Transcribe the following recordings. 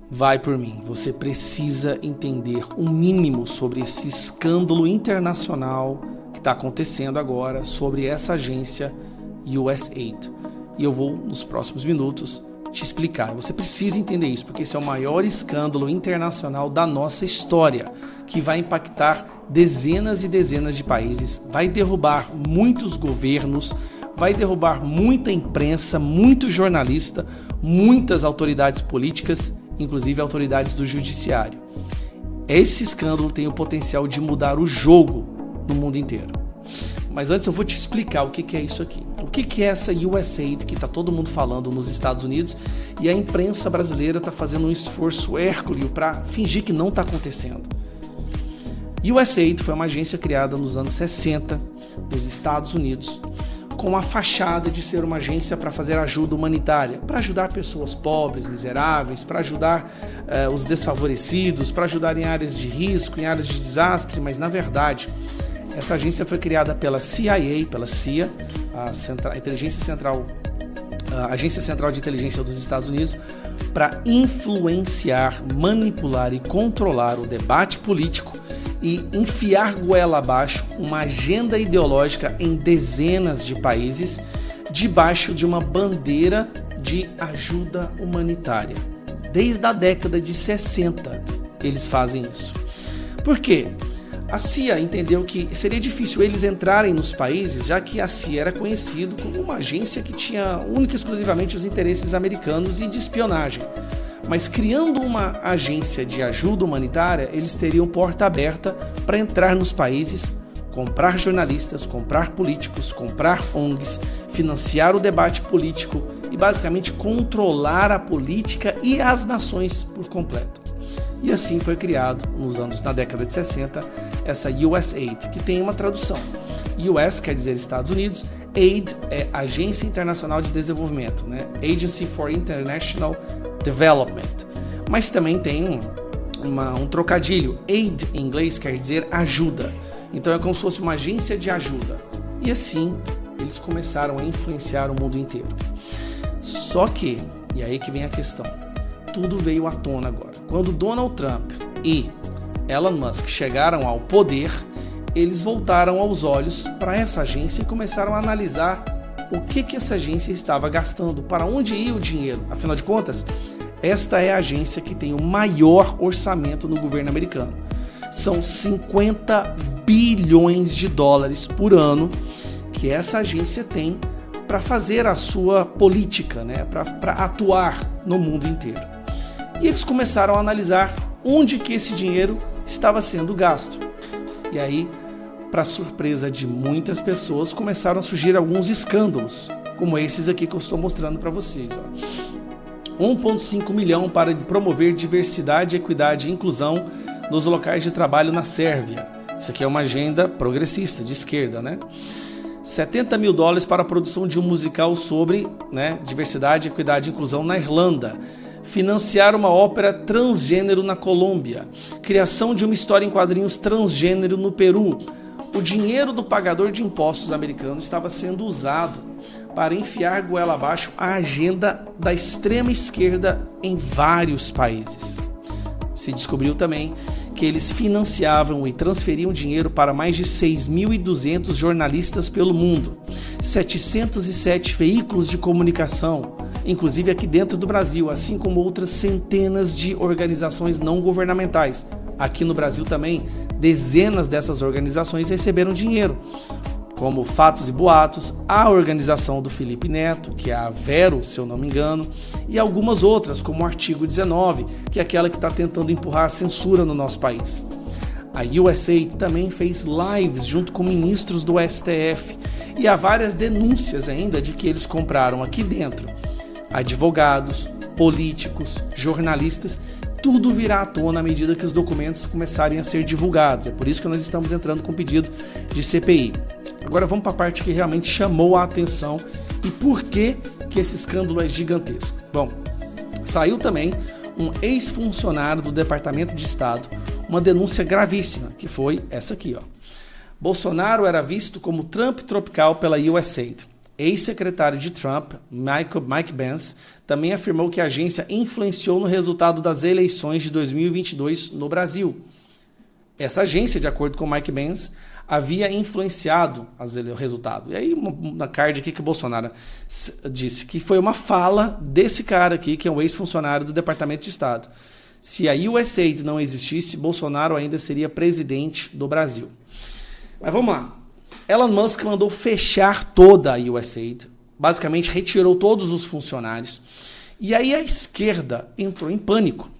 vai por mim. Você precisa entender o mínimo sobre esse escândalo internacional que está acontecendo agora sobre essa agência USAID. E eu vou, nos próximos minutos, te explicar. Você precisa entender isso, porque esse é o maior escândalo internacional da nossa história, que vai impactar dezenas e dezenas de países, vai derrubar muitos governos, vai derrubar muita imprensa, muito jornalista, muitas autoridades políticas, inclusive autoridades do judiciário. Esse escândalo tem o potencial de mudar o jogo no mundo inteiro. Mas antes eu vou te explicar o que é isso aqui. O que é essa USAID que está todo mundo falando nos Estados Unidos e a imprensa brasileira está fazendo um esforço hércules para fingir que não está acontecendo. USAID foi uma agência criada nos anos 60 nos Estados Unidos com a fachada de ser uma agência para fazer ajuda humanitária, para ajudar pessoas pobres, miseráveis, para ajudar os desfavorecidos, para ajudar em áreas de risco, em áreas de desastre, mas na verdade essa agência foi criada pela CIA, pela CIA, a Agência Central de Inteligência dos Estados Unidos, para influenciar, manipular e controlar o debate político e enfiar goela abaixo uma agenda ideológica em dezenas de países, debaixo de uma bandeira de ajuda humanitária. Desde a década de 60 eles fazem isso. Por quê? A CIA entendeu que seria difícil eles entrarem nos países, já que a CIA era conhecido como uma agência que tinha única e exclusivamente os interesses americanos e de espionagem. Mas criando uma agência de ajuda humanitária, eles teriam porta aberta para entrar nos países, comprar jornalistas, comprar políticos, comprar ONGs, financiar o debate político e basicamente controlar a política e as nações por completo. E assim foi criado, na década de 60, essa USAID, que tem uma tradução. US quer dizer Estados Unidos, AID é Agência Internacional de Desenvolvimento, né? Agency for International Development. Mas também tem um trocadilho. AID em inglês quer dizer ajuda. Então é como se fosse uma agência de ajuda. E assim eles começaram a influenciar o mundo inteiro. Só que, e aí que vem a questão, tudo veio à tona agora. Quando Donald Trump e Elon Musk chegaram ao poder, eles voltaram aos olhos para essa agência e começaram a analisar o que essa agência estava gastando, para onde ia o dinheiro. Afinal de contas, esta é a agência que tem o maior orçamento no governo americano. São 50 bilhões de dólares por ano que essa agência tem para fazer a sua política, né? Para atuar no mundo inteiro. E eles começaram a analisar onde que esse dinheiro estava sendo gasto. E aí, para surpresa de muitas pessoas, começaram a surgir alguns escândalos, como esses aqui que eu estou mostrando para vocês. 1,5 milhão para promover diversidade, equidade e inclusão nos locais de trabalho na Sérvia. Isso aqui é uma agenda progressista, de esquerda, né? 70 mil dólares para a produção de um musical sobre, né, diversidade, equidade e inclusão na Irlanda. Financiar uma ópera transgênero na Colômbia. Criação de uma história em quadrinhos transgênero no Peru. O dinheiro do pagador de impostos americano estava sendo usado para enfiar goela abaixo a agenda da extrema esquerda em vários países. Se descobriu também que eles financiavam e transferiam dinheiro para mais de 6.200 jornalistas pelo mundo, 707 veículos de comunicação, inclusive aqui dentro do Brasil, assim como outras centenas de organizações não governamentais. Aqui no Brasil também, dezenas dessas organizações receberam dinheiro, como Fatos e Boatos, a organização do Felipe Neto, que é a Vero, se eu não me engano, e algumas outras, como o Artigo 19, que é aquela que está tentando empurrar a censura no nosso país. A USAID também fez lives junto com ministros do STF, e há várias denúncias ainda de que eles compraram aqui dentro advogados, políticos, jornalistas. Tudo virá à tona à medida que os documentos começarem a ser divulgados. É por isso que nós estamos entrando com pedido de CPI. Agora vamos para a parte que realmente chamou a atenção e por que esse escândalo é gigantesco. Bom, saiu também um ex-funcionário do Departamento de Estado, uma denúncia gravíssima, que foi essa aqui, ó. Bolsonaro era visto como Trump tropical pela USAID. ex-secretário de Trump, Mike Pence, também afirmou que a agência influenciou no resultado das eleições de 2022 no Brasil. Essa agência, de acordo com Mike Pence, havia influenciado o resultado. E aí, na card aqui que o Bolsonaro disse que foi uma fala desse cara aqui, que é um ex-funcionário do Departamento de Estado. Se a USAID não existisse, Bolsonaro ainda seria presidente do Brasil. Mas vamos lá. Elon Musk mandou fechar toda a USAID, basicamente retirou todos os funcionários. E aí a esquerda entrou em pânico.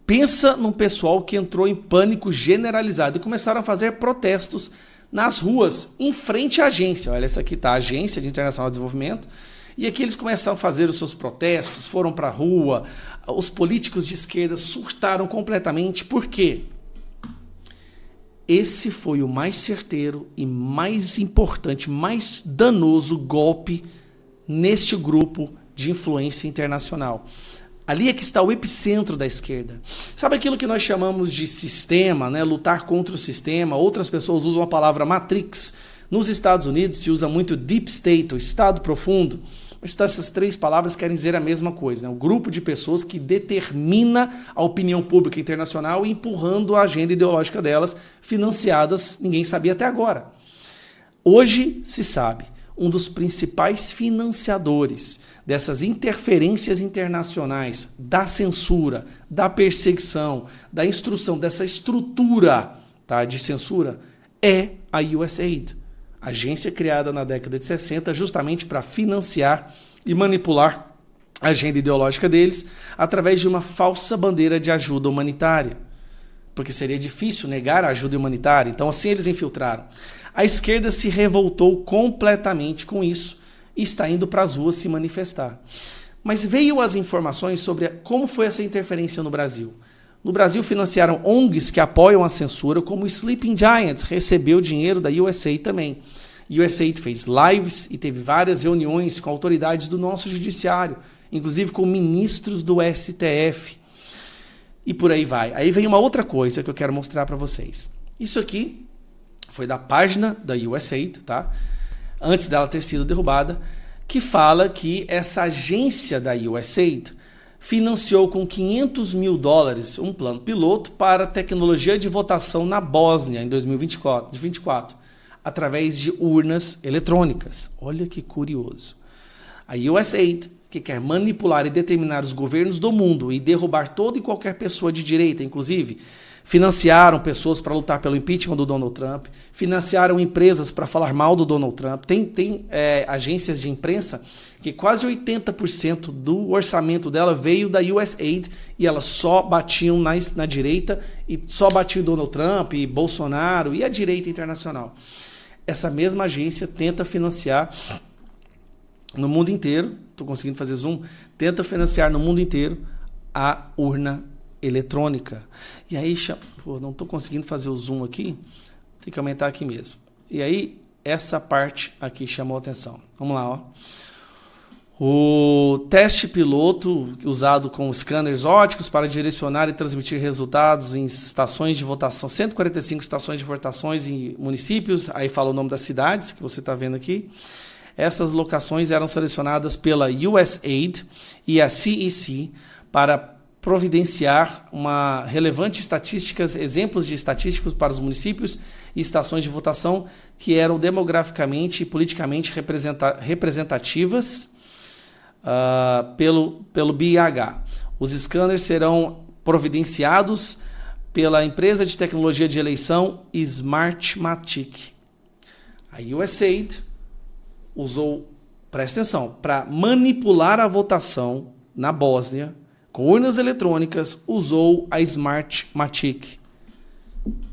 Pensa num pessoal que entrou em pânico generalizado e começaram a fazer protestos nas ruas, em frente à agência. Olha, essa aqui está a Agência de Internacional de Desenvolvimento. E aqui eles começaram a fazer os seus protestos, foram para a rua. Os políticos de esquerda surtaram completamente. Por quê? Esse foi o mais certeiro e mais importante, mais danoso golpe neste grupo de influência internacional. Ali é que está o epicentro da esquerda. Sabe aquilo que nós chamamos de sistema, né? Lutar contra o sistema? Outras pessoas usam a palavra Matrix. Nos Estados Unidos se usa muito Deep State, o Estado Profundo. Mas essas três palavras querem dizer a mesma coisa, né? Um grupo de pessoas que determina a opinião pública internacional empurrando a agenda ideológica delas, financiadas, ninguém sabia até agora. Hoje se sabe, um dos principais financiadores dessas interferências internacionais, da censura, da perseguição, da instrução, dessa estrutura, tá, de censura, é a USAID. Agência criada na década de 60 justamente para financiar e manipular a agenda ideológica deles através de uma falsa bandeira de ajuda humanitária. Porque seria difícil negar a ajuda humanitária, então assim eles infiltraram. A esquerda se revoltou completamente com isso e está indo para as ruas se manifestar. Mas veio as informações sobre como foi essa interferência no Brasil. No Brasil financiaram ONGs que apoiam a censura, como o Sleeping Giants recebeu dinheiro da USAID também. A USAID fez lives e teve várias reuniões com autoridades do nosso judiciário, inclusive com ministros do STF. E por aí vai. Aí vem uma outra coisa que eu quero mostrar para vocês. Isso aqui foi da página da USAID, tá? Antes dela ter sido derrubada, que fala que essa agência da USAID financiou com $500 mil um plano piloto para tecnologia de votação na Bósnia em 2024, através de urnas eletrônicas. Olha que curioso. A USAID, que quer manipular e determinar os governos do mundo e derrubar toda e qualquer pessoa de direita, inclusive, financiaram pessoas para lutar pelo impeachment do Donald Trump, financiaram empresas para falar mal do Donald Trump. Tem agências de imprensa que quase 80% do orçamento dela veio da USAID e elas só batiam na direita e só batiam Donald Trump e Bolsonaro e a direita internacional. Essa mesma agência tenta financiar no mundo inteiro, estou conseguindo fazer zoom, tenta financiar no mundo inteiro a urna eletrônica. E aí, pô, não estou conseguindo fazer o zoom aqui, tem que aumentar aqui mesmo. E aí, essa parte aqui chamou a atenção. Vamos lá, ó. O teste piloto usado com scanners ópticos para direcionar e transmitir resultados em estações de votação, 145 estações de votações em municípios, aí fala o nome das cidades que você está vendo aqui. Essas locações eram selecionadas pela USAID e a CEC para providenciar uma relevante exemplos de estatísticos para os municípios e estações de votação que eram demograficamente e politicamente representativas pelo BIH. Os scanners serão providenciados pela empresa de tecnologia de eleição Smartmatic. A USAID usou, presta atenção, para manipular a votação na Bósnia, com urnas eletrônicas, usou a Smartmatic.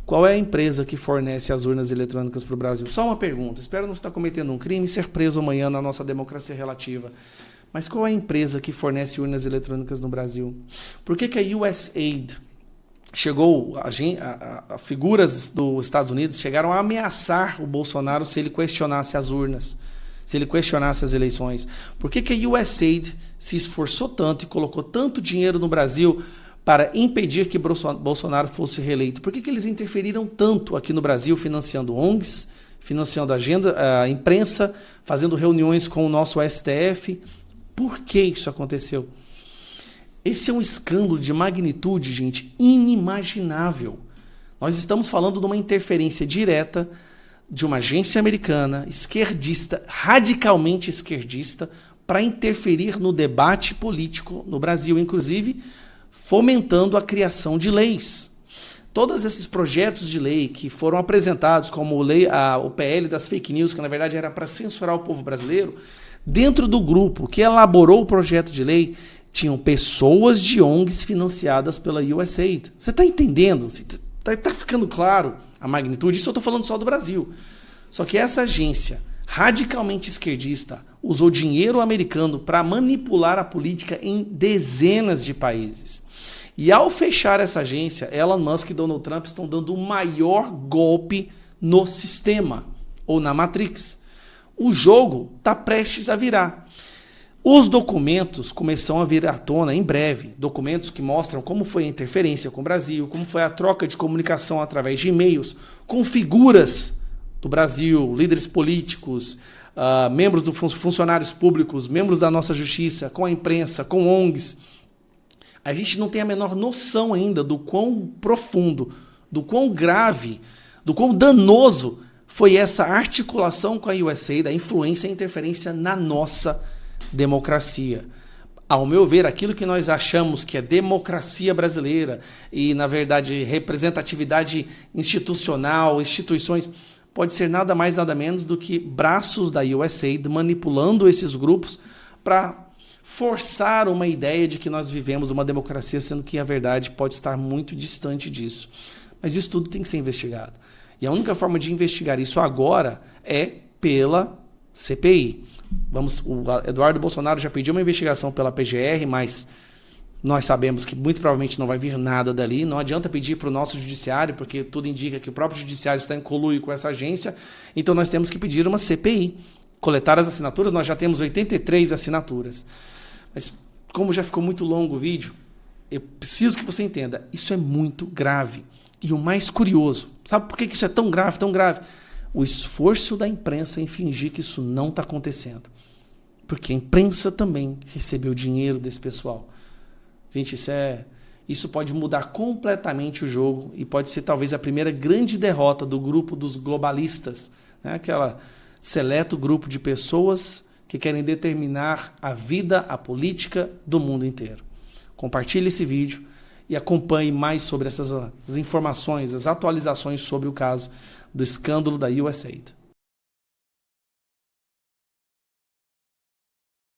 Qual é a empresa que fornece as urnas eletrônicas para o Brasil? Só uma pergunta, espero não estar cometendo um crime e ser preso amanhã na nossa democracia relativa. Mas qual é a empresa que fornece urnas eletrônicas no Brasil? Por que a USAID chegou, a figuras dos Estados Unidos chegaram a ameaçar o Bolsonaro se ele questionasse as urnas, se ele questionasse as eleições? Por que a USAID se esforçou tanto e colocou tanto dinheiro no Brasil para impedir que Bolsonaro fosse reeleito? Por que eles interferiram tanto aqui no Brasil, financiando ONGs, financiando a imprensa, fazendo reuniões com o nosso STF. Por que isso aconteceu? Esse é um escândalo de magnitude, gente, inimaginável. Nós estamos falando de uma interferência direta de uma agência americana, esquerdista, radicalmente esquerdista, para interferir no debate político no Brasil, inclusive fomentando a criação de leis. Todos esses projetos de lei que foram apresentados como o PL das fake news, que na verdade era para censurar o povo brasileiro, dentro do grupo que elaborou o projeto de lei, tinham pessoas de ONGs financiadas pela USAID. Você está entendendo? Está ficando claro a magnitude? Isso eu estou falando só do Brasil. Só que essa agência radicalmente esquerdista usou dinheiro americano para manipular a política em dezenas de países. E ao fechar essa agência, Elon Musk e Donald Trump estão dando o maior golpe no sistema, ou na Matrix. O jogo está prestes a virar. Os documentos começam a vir à tona em breve. Documentos que mostram como foi a interferência com o Brasil, como foi a troca de comunicação através de e-mails, com figuras do Brasil, líderes políticos, membros dos funcionários públicos, membros da nossa justiça, com a imprensa, com ONGs. A gente não tem a menor noção ainda do quão profundo, do quão grave, do quão danoso foi essa articulação com a USAID, a influência e a interferência na nossa democracia. Ao meu ver, aquilo que nós achamos que é democracia brasileira e, na verdade, representatividade institucional, instituições, pode ser nada mais, nada menos do que braços da USAID manipulando esses grupos para forçar uma ideia de que nós vivemos uma democracia, sendo que a verdade pode estar muito distante disso. Mas isso tudo tem que ser investigado. E a única forma de investigar isso agora é pela CPI. O Eduardo Bolsonaro já pediu uma investigação pela PGR, mas nós sabemos que muito provavelmente não vai vir nada dali. Não adianta pedir para o nosso judiciário, porque tudo indica que o próprio judiciário está em conluio com essa agência. Então nós temos que pedir uma CPI. Coletar as assinaturas, nós já temos 83 assinaturas. Mas como já ficou muito longo o vídeo, eu preciso que você entenda, isso é muito grave. E o mais curioso, sabe por que isso é tão grave, tão grave? O esforço da imprensa em fingir que isso não está acontecendo. Porque a imprensa também recebeu dinheiro desse pessoal. Gente, isso pode mudar completamente o jogo e pode ser talvez a primeira grande derrota do grupo dos globalistas, né? Aquela seleto grupo de pessoas que querem determinar a vida, a política do mundo inteiro. Compartilhe esse vídeo e acompanhe mais sobre essas informações, as atualizações sobre o caso do escândalo da USAID.